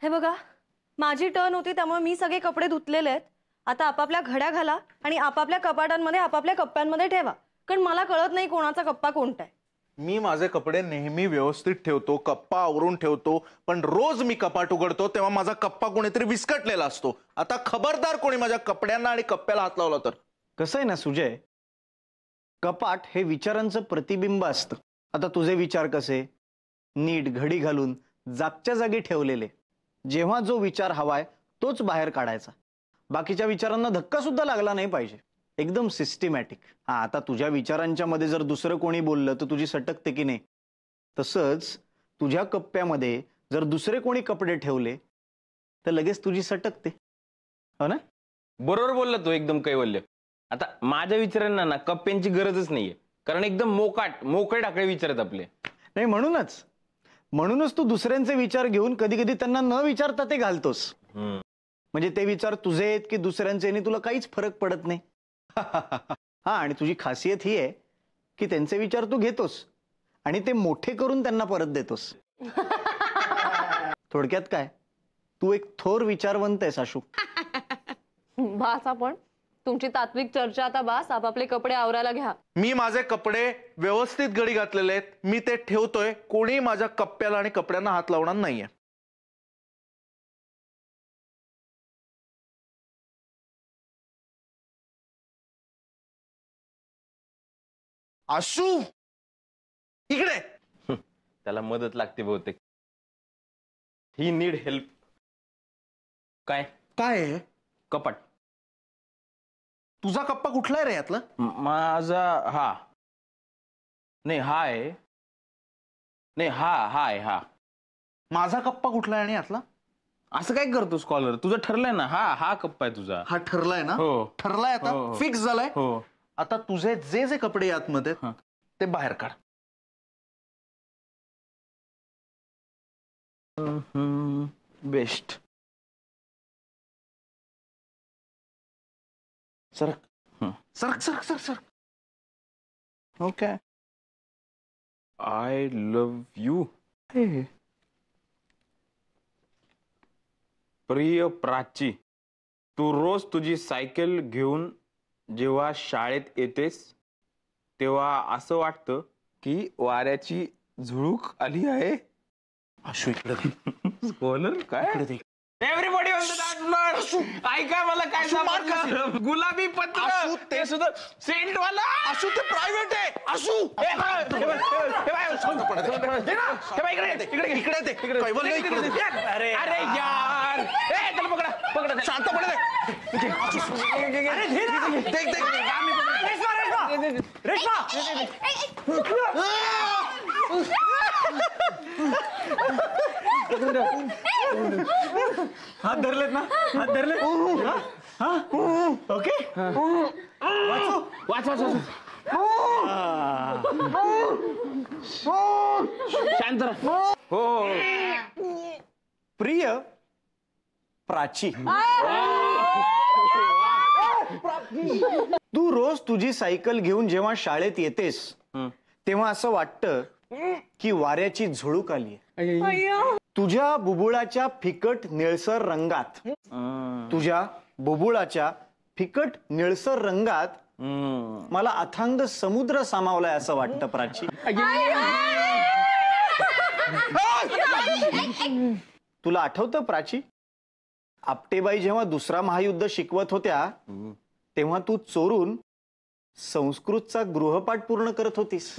हे बघा, माझी टर्न होती त्यामुळे मी सगळे कपडे धुतलेले आहेत. आता आपापल्या घड्या घाला आणि आपापल्या कपाटांमध्ये आपापल्या कप्प्यांमध्ये ठेवा, कारण मला कळत नाही कोणाचा कप्पा कोणता आहे. मी माझे कपडे नेहमी व्यवस्थित ठेवतो, कप्पा आवरून ठेवतो, पण रोज मी कपाट उघडतो तेव्हा माझा कप्पा कोणीतरी विस्कटलेला असतो. आता खबरदार कोणी माझ्या कपड्यांना आणि कप्प्याला हात लावला तर. कसं आहे ना सुजय, कपाट हे विचारांचं प्रतिबिंब असतं. आता तुझे विचार कसे, नीट घडी घालून जागच्या जागी ठेवलेले. जेव्हा जो विचार हवाय तोच बाहेर काढायचा. बाकीच्या विचारांना धक्का सुद्धा लागला नाही पाहिजे. एकदम सिस्टमॅटिक. हा, आता तुझ्या विचारांच्या मध्ये जर दुसरं कोणी बोललं तर तुझी सटकते की नाही, तसंच तुझ्या कप्प्यामध्ये जर दुसरे कोणी कपडे ठेवले तर लगेच तुझी सटकते, हो ना? बरोबर बोलला तू, एकदम कैवल्य. आता माझ्या विचारांना ना कप्प्यांची गरजच नाहीये, कारण एकदम मोकळे टाकळे विचार आहेत आपले. नाही, म्हणूनच तू दुसऱ्यांचे विचार घेऊन कधी कधी त्यांना न विचारता ते घालतोस. म्हणजे ते विचार तुझे आहेत की दुसऱ्यांचे आणि तुला काहीच फरक पडत नाही. हा, आणि तुझी खासियत ही आहे की त्यांचे विचार तू घेतोस आणि ते मोठे करून त्यांना परत देतोस. थोडक्यात काय, तू एक थोर विचारवंत आहेस आशू. बास, आपण तुमची तात्विक चर्चा आता बास. आपापले कपडे आवरायला घ्या. मी माझे कपडे व्यवस्थित घडी घातलेले आहेत, मी ते ठेवतोय. कोणी माझ्या कप्प्याला आणि कपड्यांना हात लावणार नाहीये. आशू इकडे. त्याला मदत लागते बहुतेक. ही नीड हेल्प. काय काय कपाट? तुझा कप्पा कुठला आहे रे यातला? माझा हा नाही, हा आहे. नाही, हा आहे. हा माझा कप्पा कुठला आहे आणि यातला? असं काय करतो स्कॉलर? तुझं ठरलंय ना, हा कप्पा आहे तुझा. हा ठरलाय ना? हो, ठरलाय. आता फिक्स झालाय. हो. आता तुझे जे जे कपडे आतमध्ये ते बाहेर काढ. बेस्ट. सरक सरक सरक सरक सरक. ओके. I love you. प्रिय प्राची, तू रोज तुझी सायकल घेऊन जेव्हा शाळेत येतेस तेव्हा असं वाटतं की वाऱ्याची झुळूक आली आहे. आशू इकडे दे. स्कॉलर काय? Everybody on the dance floor. ऐका, मला काय सांगू, गुलाबी पत्र ते सुद्धा सेंट वाला. आशू ते प्रायव्हेट आहे. आशू अरे यार, चल पकडा. शांतपणे हात धरलेत ना? हात धरले? ओके. वाच. शांत रहा. हो. प्रिय प्राची, तू रोज तुझी सायकल घेऊन जेव्हा शाळेत येतेस तेव्हा असं वाटतं की वाऱ्याची झुळूक आली. तुझ्या बुबुळाच्या फिकट निळसर रंगात, तुझ्या बुबुळाच्या फिकट निळसर रंगात मला अथांग समुद्र सामावलाय असं वाटतं प्राची. तुला आठवतं प्राची, आपटेबाई जेव्हा दुसरा महायुद्ध शिकवत होत्या तेव्हा तू चोरून संस्कृतचा गृहपाठ पूर्ण करत होतीस.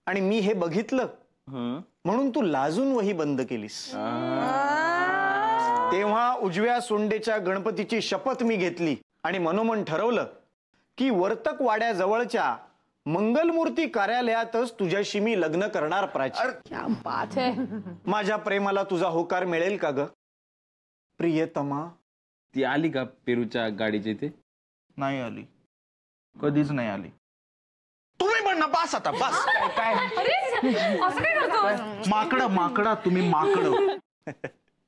आणि मी हे बघितलं म्हणून तू लाजून वही बंद केलीस. तेव्हा उजव्या सोंडेच्या गणपतीची शपथ मी घेतली आणि मनोमन ठरवलं की वर्तक वाड्याजवळच्या मंगलमूर्ती कार्यालयातच तुझ्याशी मी लग्न करणार प्राची. क्या बात है. माझ्या प्रेमाला तुझा होकार मिळेल का ग प्रियतमा? ती आली का पेरूच्या गाडीच्या इथे? नाही आली, कधीच नाही आली. तुम्ही पण ना बास आता बास. काय असं काय करतो? माकडा तुम्ही माकड.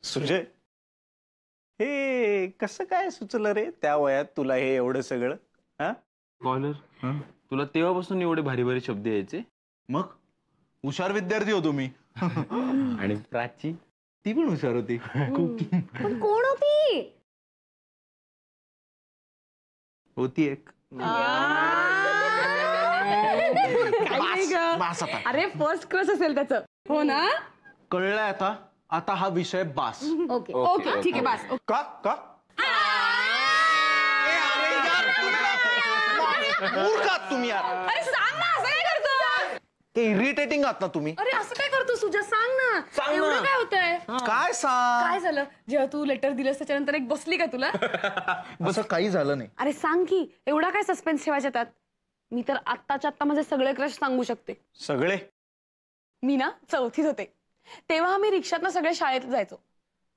सुजय, हे कसं काय सुचलं रे त्या वयात तुला हे एवढं सगळं? स्कॉलर, तुला तेव्हापासून एवढे भारी भारी शब्द यायचे? मग हुशार विद्यार्थी हो तुम्ही. आणि प्राची, ती पण हुशार होती. पण कोण होती? होती एक. बास आता. अरे फर्स्ट क्रश असेल त्याचं. हो ना? कळलंय आता. आता हा विषय बास. ओके ओके ठीक आहे बस. का का मूर्ख आहात तुम्ही यार. अरे सांग ना असं काय करतो? ते इरिटेटिंग आहात ना तुम्ही. अरे असं काय करतो सुजा? सांग ना. एवढं काय होतंय? काय सांग. काय झालं जेव्हा तू लेटर दिलंस त्याच्यानंतर एक बसली का तुला? असं काही झालं नाही. अरे सांग की एवढा काय सस्पेन्स ठेवायच्या त्यात? मी तर आत्ताच्या आत्ता माझे सगळे क्रश सांगू शकते. सगळे? मी ना 4थीत होते तेव्हा आम्ही रिक्षातनं सगळे शाळेत जायचो.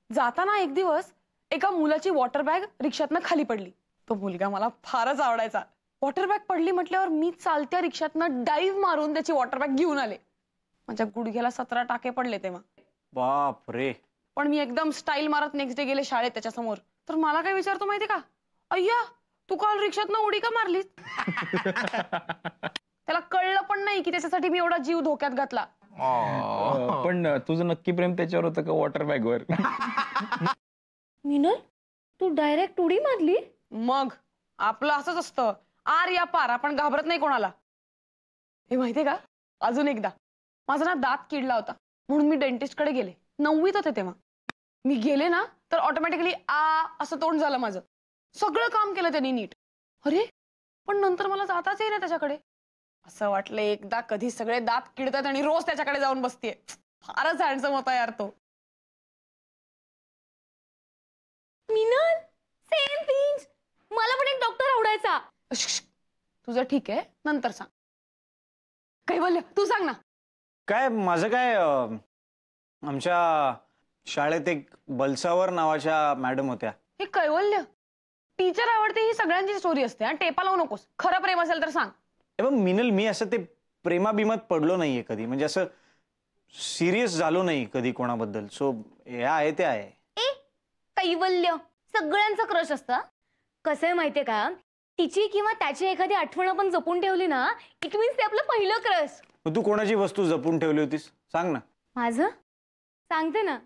जाताना एक दिवस एका मुलाची वॉटर बॅग रिक्षातनं खाली पडली. तो मुलगा मला फारच आवडायचा. वॉटर बॅग पडली म्हटल्यावर मी चालत्या रिक्षातनं डाईव्ह मारून त्याची वॉटर बॅग घेऊन आले. माझ्या गुडघ्याला 17 टाके पडले तेव्हा. बाप रे. पण मी एकदम स्टाईल मारत नेक्स्ट डे गेले शाळेत त्याच्या समोर. तर मला काय विचारतो माहिती का? अय्या तू काल रिक्षातनं उडी का मारलीस? त्याला कळलं पण नाही की त्याच्यासाठी मी एवढा जीव धोक्यात घातला. पण तुझं नक्की प्रेम त्याच्यावर होतं का वॉटर बॅगवर? मिनल, तू डायरेक्ट उडी मारली? मग आपलं असंच असतं. आर या पार, आपण घाबरत नाही कोणाला. हे माहितीये का, अजून एकदा माझा ना दात किडला होता म्हणून मी डेंटिस्ट कडे गेले. 9वीत होते तेव्हा. मी गेले ना तर ऑटोमॅटिकली आ असं तोंड झालं माझं. सगळं काम केलं त्यांनी नीट. अरे पण नंतर मला जाताच येईना त्याच्याकडे. असं वाटलं एकदा कधी सगळे दात किडतात आणि रोज त्याच्याकडे जाऊन बसतेय. फारच हँडसम होता यार तो. Minal, same things. मला पण एक डॉक्टर आवडायचा. तुझं ठीक आहे, नंतर सांग. काही बोलले तू सांग ना. काय माझं काय आमच्या शाळेत एक बलसावर नावाच्या मॅडम होत्या. हे कैवल्य, टीचर आवडते ही सगळ्यांची स्टोरी असते. आणि टेपा लावू नकोस. खरं प्रेम असेल तर सांग. मिनल, मी असं ते प्रेमाभिमात पडलो नाहीये कधी. म्हणजे असं सिरियस झालो नाही कधी कोणाबद्दल. सो हे आहे ते आहे. कैवल्य, सगळ्यांचा क्रश असतं. कसं आहे माहितीये का, तिची किंवा त्याची एखादी आठवण आपण जपून ठेवली ना, इट मीन्स ते आपलं पहिलं क्रश. तू कोणाची वस्तू जपून ठेवली होतीस सांग ना. माझं सांगते ना.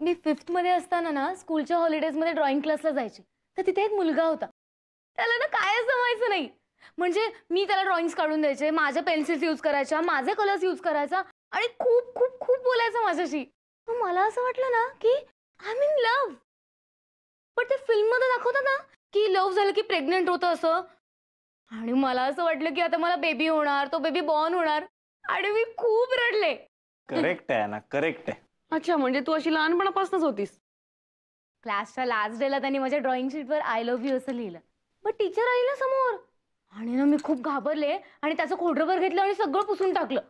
मी 5th मध्ये असताना ना स्कूलच्या हॉलिडेज मध्ये ड्रॉइंग क्लासला जायचे. तर तिथे एक मुलगा होता. त्याला ना काय जमायचं नाही. म्हणजे मी त्याला ड्रॉइंग्स काढून द्यायचे, माझे पेन्सिल्स यूज करायच्या, माझे कलर्स यूज करायचा आणि खूप खूप खूप बोलायचं माझ्याशी. मला असं वाटलं ना की आय एम इन लव्ह. पण ते फिल्म मध्ये दाखवतात ना की लव्ह झालं की प्रेग्नेंट होतं असं. आणि मला असं वाटलं की आता मला बेबी होणार, तो बेबी बॉर्न होणार. आणि मी खूप रडले. करेक्ट आहे ना, करेक्ट आहे. अच्छा, म्हणजे तू अशी लहानपणापासूनच होतीस. क्लासच्या लास्ट डेला त्यांनी माझ्या ड्रॉइंग शीटवर आय लव्ह यू असं लिहिलं. मग टीचर आली ना समोर आणि ना मी खूप घाबरले आणि त्याचं खोडरबर घेतलं आणि सगळं पुसून टाकलं.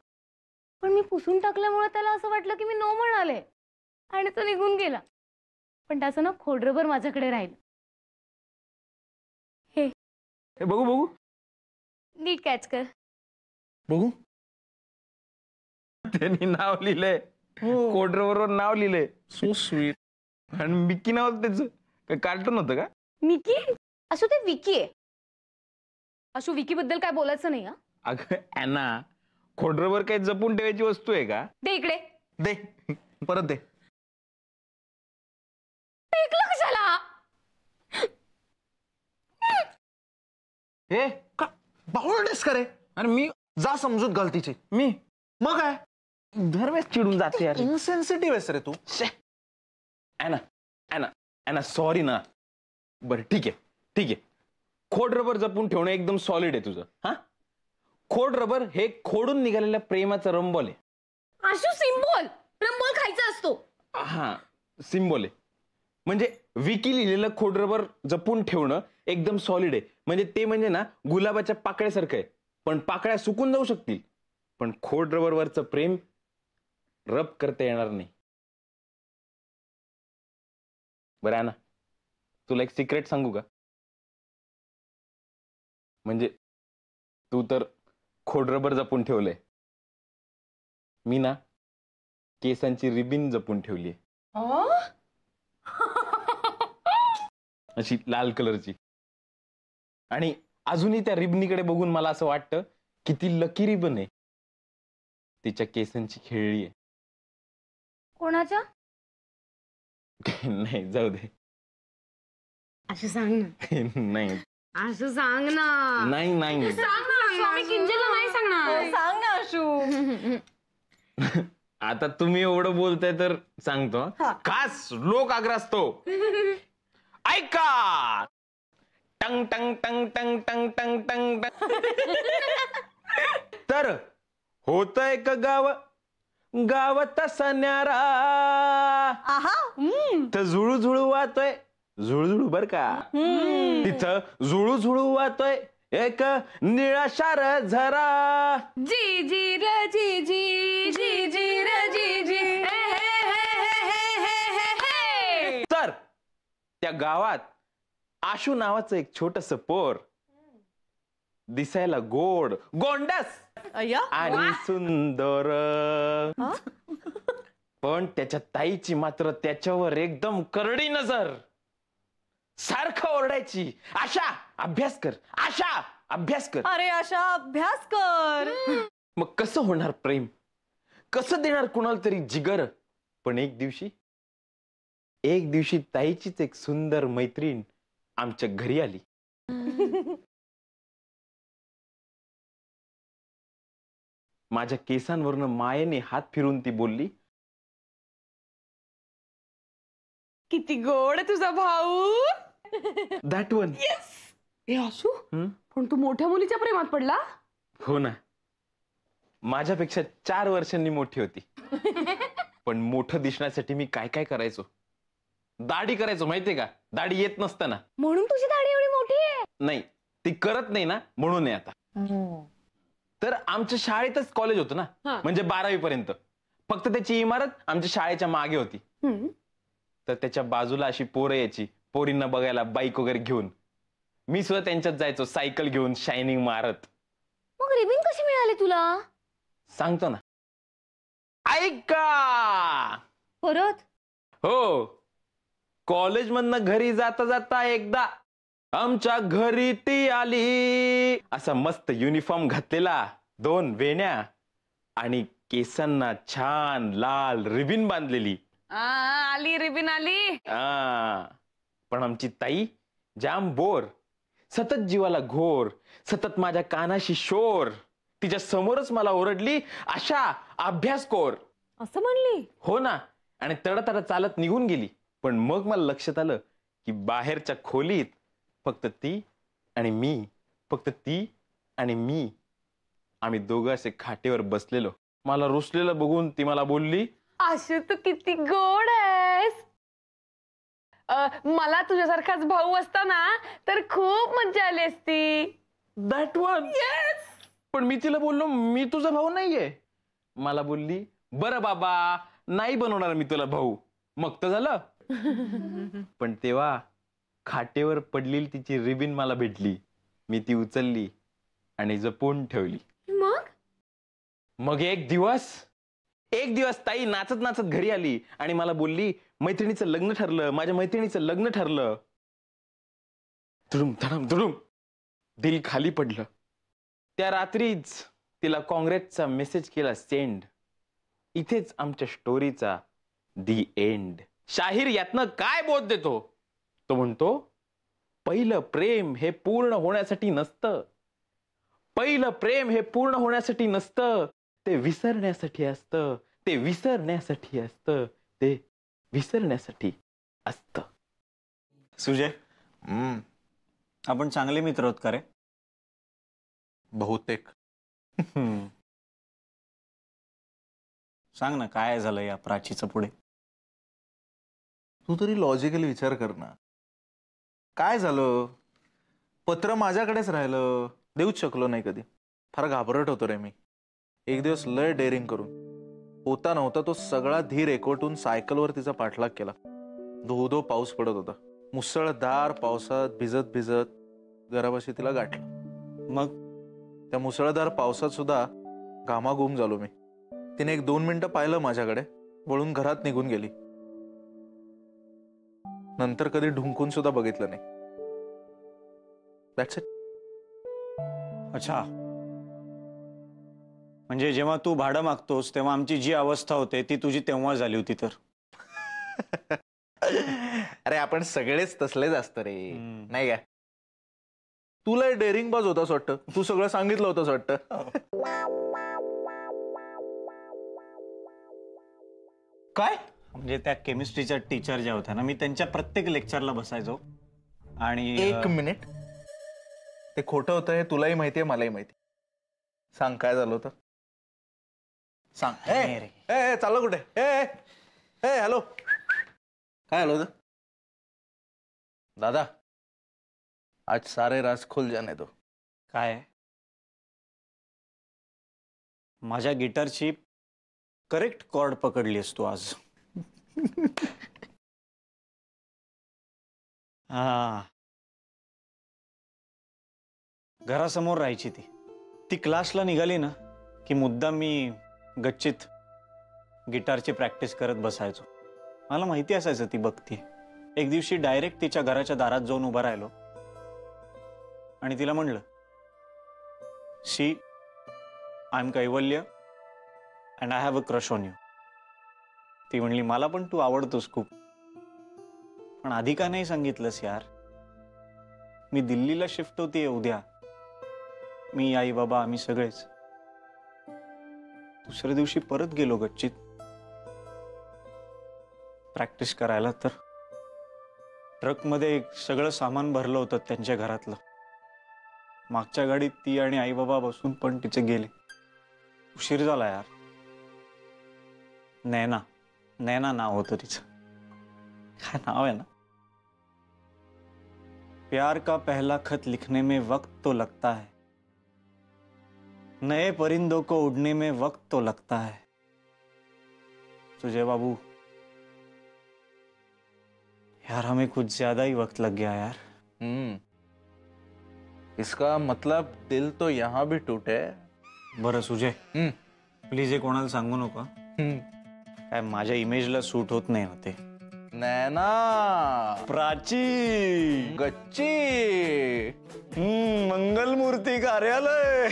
पण मी पुसून टाकल्यामुळे त्याला असं वाटलं की मी नो म्हणाले आणि तो निघून गेला. पण त्याचं ना खोडरबर माझ्याकडे राहिलं. हे बघू बघू. नीट कॅच कर. बघू. त्यांनी नाव लिहिलंय. कोडरवर नाव लिहिलंय. So sweet. आणि मिकी नाव त्याचं. काय कार्टून होतं का? मिकी? असू ते विकी आहे. असू विकी बद्दल काय बोलायचं नाही. हा अगं ॲना, खोडरवर काही जपून ठेवायची वस्तू आहे का? दे इकडे. दे परत दे. फेकलं कशाला? हे का बावळडेस का रे? आणि मी जा समजूत घाल तिची. मी मग काय दरवेळेस चिडून जाते यार. इन्सेन्सिटिव्ह आहेस रे तू. ॲना ॲना ॲना सॉरी ना. बरं ठीक आहे ठीक आहे. खोड रबर जपून ठेवणं एकदम सॉलिड आहे तुझं. हा, खोड रबर हे खोडून निघालेल्या प्रेमाचं रंबोल आहे. आशू सिम्बॉल. रंबोल खायचा असतो. हा, सिम्बॉल आहे. म्हणजे विकी लिहिलेलं खोड रबर जपून ठेवणं एकदम सॉलिड आहे. म्हणजे ते म्हणजे ना गुलाबाच्या पाकळ्यासारखं आहे. पण पाकळ्या सुकून जाऊ शकतील, पण खोड रबरवरचं प्रेम रब करता येणार नाही. बरं आहे ना, तुला एक सिक्रेट सांगू का? म्हणजे तू तर खोड रबर जपून ठेवलंय, मी ना केसांची रिबिन जपून ठेवली. अशी लाल कलरची. आणि अजूनही त्या रिबनीकडे बघून मला असं वाटतं किती लकी रिबन आहे. तिच्या केसांची खेळली आहे. कोणाच्या? नाही जाऊ दे. असं सांग ना, नाही असं सांग ना. नाही नाही सांग ना, मी किंजलला नाही सांगणार. सांग ना आशू. आता तुम्ही एवढं बोलताय तर सांगतो. खास लोक आग्रस्तो ऐका. टंग टंग टंग टंग टंग टंग टंग तर होतय का गाव तसा न्यारा. तर झुळू झुळू वाहतोय, झुळझुळू बर का. तिथं झुळू झुळू वाहतोय एक निळाशार झरा. जी जी र जी जी जी जी र जी जी तर त्या गावात आशू नावाचं एक छोटस पोर, दिसायला गोड गोंडस आणि सुंदर, पण त्याच्या ताईची मात्र त्याच्यावर एकदम करडी नजर. सारखं ओरडायची, आशा अभ्यास कर, आशा अभ्यास कर. अरे आशा अभ्यास कर. मग कसं होणार प्रेम, कसं देणार कुणाला तरी जिगर. पण एक दिवशी ताईचीच एक सुंदर मैत्रीण आमच्या घरी आली. माझ्या केसांवरनं मायेने हात फिरून ती बोलली, किती गोड आहे तुझा भाऊ. That one. हे आशू, पण तू मोठ्या मुलीच्या प्रेमात पडला. हो ना, माझ्यापेक्षा 4 वर्षांनी मोठी होती. पण मोठं दिसण्यासाठी मी काय काय करायचो. दाढी करायचो माहितीये का. दाढी येत नसताना. म्हणून तुझी दाढी एवढी मोठी आहे. नाही, ती करत नाही ना म्हणून आहे आता. तर आमच्या शाळेतच कॉलेज होतं ना, म्हणजे 12वी पर्यंत. फक्त त्याची इमारत आमच्या शाळेच्या मागे होती. तर त्याच्या बाजूला अशी पोरं यायची पोरींना बघायला बाईक वगैरे घेऊन. मी सुद्धा त्यांच्यात जायचो सायकल घेऊन शायनिंग मारत. मग रिबीन कशी मिळाली तुला? सांगतो ना, ऐका. परत? हो, कॉलेज मधनं घरी जाता जाता एकदा आमच्या घरी ती आली. असा मस्त युनिफॉर्म घातलेला, 2 वेण्या आणि केसांना छान लाल रिबीन बांधलेली. आली रिबीन आली. पण आमची ताई जाम बोर, सतत जीवाला घोर, सतत माझ्या कानाशी शोर. तिच्या समोरच मला ओरडली, आशा अभ्यास कोर. असं म्हणली? हो ना, आणि तडतड चालत निघून गेली. पण मग मला लक्षात आलं की बाहेरच्या खोलीत फक्त ती आणि मी, फक्त ती आणि मी, आम्ही दोघं असे खाटेवर बसलेलो. मला रुसलेलं बघून ती मला बोलली, आशू तू किती गोड आहेस. मला तुझ्यासारखाच भाऊ असता ना तर खूप मज्जा आली असती. That one. पण मी तिला बोललो, मी तुझा भाऊ नाहीये. मला बोलली, बरं बाबा, नाही बनवणार मी तुला भाऊ. मग तर झालं. पण तेव्हा खाटेवर पडलेली तिची रिबीन मला भेटली. मी ती उचलली आणि जपून ठेवली. मग एक दिवस ताई नाचत नाचत घरी आली आणि मला बोलली, मैत्रिणीचं लग्न ठरलं, माझ्या मैत्रिणीचं लग्न ठरलं. धुडुम धडम धुडुम दिल खाली पडलं. त्या रात्रीच तिला काँग्रेसचा मेसेज केला सेंड. इथेच आमच्या स्टोरीचा दी एंड. शाहीर यातनं काय बोध देतो? तो म्हणतो, पहिलं प्रेम हे पूर्ण होण्यासाठी नसतं. पहिलं प्रेम हे पूर्ण होण्यासाठी नसतं, ते विसरण्यासाठी असतं. ते विसरण्यासाठी असतं. ते विसरण्यासाठी असतं. सुजय, आपण चांगले मित्र आहोत का रे? बहुतेक. सांग ना, काय झालं या प्राचीचं पुढे? तू तरी लॉजिकली विचार कर ना. काय झालं? पत्र माझ्याकडेच राहिलं, देऊच शकलो नाही कधी. फार घाबरट होतो रे मी. एक दिवस लय डेअरिंग करून होता नव्हता तो सगळा धीर एकवटून सायकलवर तिचा पाठलाग केला. धो धो पाऊस पडत होता. मुसळधार पावसात भिजत भिजत घरापाशी तिला गाठलं. मग त्या मुसळधार पावसात सुद्धा घामाघूम झालो मी. तिने 1-2 मिनिटं पाहिलं माझ्याकडे, वळून घरात निघून गेली. नंतर कधी ढुंकून सुद्धा बघितलं नाही. That's it. अच्छा, म्हणजे जेव्हा तू भाडं मागतोस तेव्हा आमची जी अवस्था होते ती तुझी तेव्हा झाली होती तर? अरे आपण सगळेच तसलेच असतं रे, नाही काय? तुला डेअरिंग बाज होतास वाटतं, तू सगळं सांगितलं होतंस वाटतं. काय म्हणजे त्या केमिस्ट्रीच्या टीचर ज्या होत्या ना, मी त्यांच्या प्रत्येक लेक्चरला बसायचो आणि एक मिनिट, ते खोटं होतं हे तुलाही माहितीये मलाही माहिती. सांग काय झालं होतं, सांग. नाही रे. ए चाललं कुठे? ए ए हॅलो, काय झालं होतं? दादा आज सारे राज खुल जाने दो. काय माझ्या गिटारची करेक्ट कॉर्ड पकडलीस तू आज. हा, घरासमोर राहायची ती क्लासला निघाली ना की मुद्दाम मी गच्चीत गिटारची प्रॅक्टिस करत बसायचो. मला माहिती असायचं ती बघती. एक दिवशी डायरेक्ट तिच्या घराच्या दारात जाऊन उभा राहिलो आणि तिला म्हणलं, C I am Kaivalya and I have a crush on you. ती म्हणली, मला पण तू आवडतोस खूप, पण आधी का नाही सांगितलंस यार? मी दिल्लीला शिफ्ट होतीये उद्या, मी आई बाबा आम्ही सगळेच. दुसऱ्या दिवशी परत गेलो गच्चीत प्रॅक्टिस करायला, तर ट्रकमध्ये सगळं सामान भरलं होतं त्यांच्या घरातलं. मागच्या गाडीत ती आणि आई बाबा बसून पण तिचे गेले. उशीर झाला यार. नैना नैना नाव होतं तिचं. काय नाव आहे ना. प्यार का पहला खत लिखने में वक्त तो लगता है, नए परिंदों को उड़ने में वक्त तो लगता है. सुजय बाबू यार, हमें कुछ ज्यादा ही वक्त लग गया यार. इसका मतलब दिल तो यहाँ भी टूटे. बरं सुजय, प्लीज हे कोणाला सांगू नका. काय माझ्या इमेजला सूट होत नाही ना ते. नैना, प्राची, गच्ची, मंगलमूर्ती कार्यालय.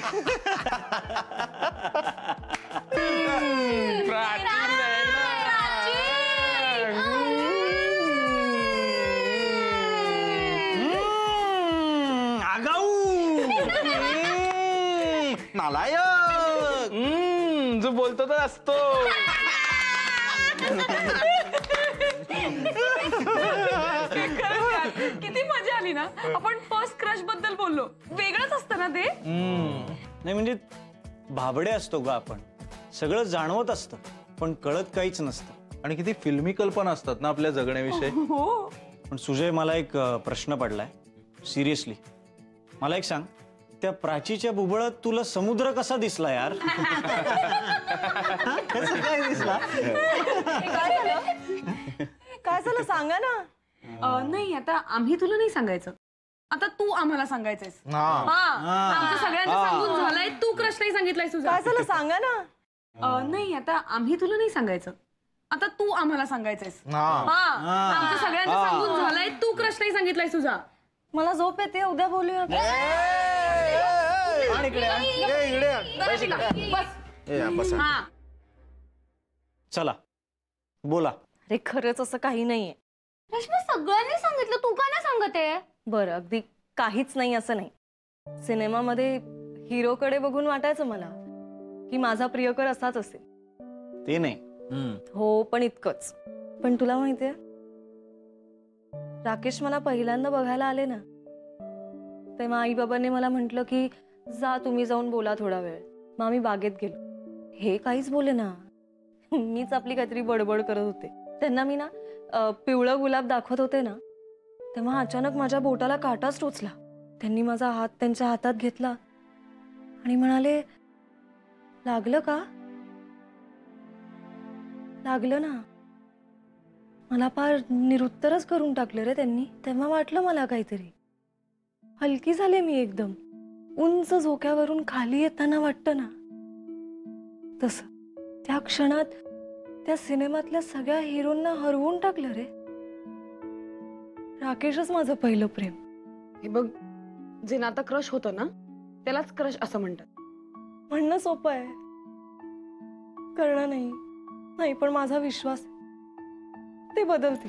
नालायक. जो बोलतो तर असतो. किती मजा आली ना. आपण फर्स्ट क्रश बद्दल बोललो. वेगळंच असतं ना ते. नाही म्हणजे भाबडे असतो का आपण, सगळं जाणवत असतं पण कळत काहीच नसतं. आणि किती फिल्मी कल्पना असतात ना आपल्या जगण्याविषयी. पण सुजय, मला एक प्रश्न पडलाय सिरियसली. मला एक सांग, त्या प्राचीच्या बुबळात तुला समुद्र कसा दिसला यार? कसं काय दिसला? काय झालं सांगा ना. नाही, आता आम्ही तुला नाही सांगायचं, आता तू आम्हाला सांगायचंयस. आमचं सगळ्यांचं सांगून झालंय, तू क्रश नाही सांगितलाय तुझा. काय झालं सांगा ना. नाही, आता आम्ही तुला नाही सांगायचं, आता तू आम्हाला सांगायचंयस. आमचं सगळ्यांचं सांगून झालंय, तू क्रश नाही सांगितलाय तुझा. मला झोप येते, उद्या बोलूया. बस. हा, चला बोला. अरे खरंच असं काही नाहीये. रश्मी, सगळ्यांनी सांगितलं, तू का नाही सांगत आहे? बरं, अगदी काहीच नाही असं नाही. सिनेमामध्ये हिरोकडे बघून वाटायचं मला की माझा प्रियकर असाच असेल. ते नाही. हो, पण इतकंच. पण तुला माहितीये, राकेश मला पहिल्यांदा बघायला आले ना, तेव्हा आई बाबांनी मला म्हटलं की जा तुम्ही जाऊन बोला थोडा वेळ. मग आम्ही बागेत गेलो. हे काहीच बोले ना, मीच आपली काहीतरी बडबड करत होते. त्यांना मी ना पिवळं गुलाब दाखवत होते ना, तेव्हा अचानक माझ्या बोटाला काटाच टोचला. त्यांनी माझा हात त्यांच्या हातात घेतला आणि म्हणाले, लागलं का? लागलं ना. मला फार निरुत्तरच करून टाकलं रे त्यांनी. तेव्हा वाटलं मला काहीतरी. हलकी झाले मी एकदम. उंच झोक्यावरून खाली येताना वाटतं ना तसं. त्या क्षणात त्या सिनेमातल्या सगळ्या हिरोंना हरवून टाकलं रे. राकेशच माझं पहिलं प्रेम. हे बघ, जे नातं क्रश होतं ना त्यालाच क्रश असं म्हणतात. म्हणणं सोपं आहे, करणं नाही. नाही, पण माझा विश्वास ते बदलते.